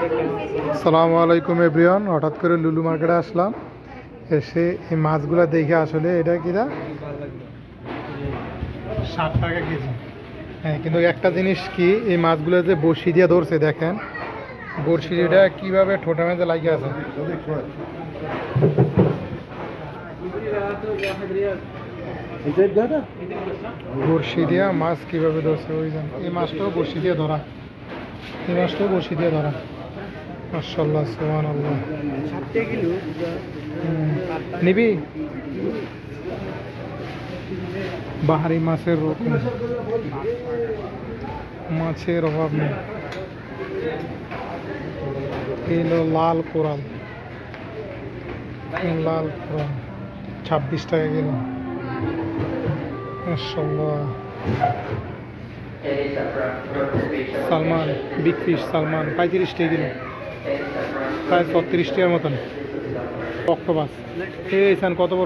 আসসালামু আলাইকুম এভরিওয়ান। হঠাৎ করে লুলু মার্কেটে আসলাম, এসে এই মাছগুলো দেখে আসলে এটা কিনা 60 টাকা কেজি। হ্যাঁ, কিন্তু একটা জিনিস কি, এই মাছগুলো যে বড়শি দিয়ে ধরছে, দেখেন বড়শিটা কিভাবে ঠোঁটা মেঝে লাগিয়ে আছে। বড়শি দিয়া মাছ কিভাবে ধরছে, ওই এই মাছটাও বড়শি দিয়ে ধরা, এই মাছটাও বড়শি দিয়ে ধরা। মাশাআল্লাহ, সুবহানাল্লাহ। নিবি বাহারি মাছের রকম, মাছের অভাব নেই। এলো লাল কোরাল, লাল কোরাল 26 টাকা কিলো। মাশাআল্লাহ। সালমান, বিগ ফিশ সালমান 35 টাকা কিলো, প্রায় 36 টাকার মতন। অক্টোপাস এই কত বড়।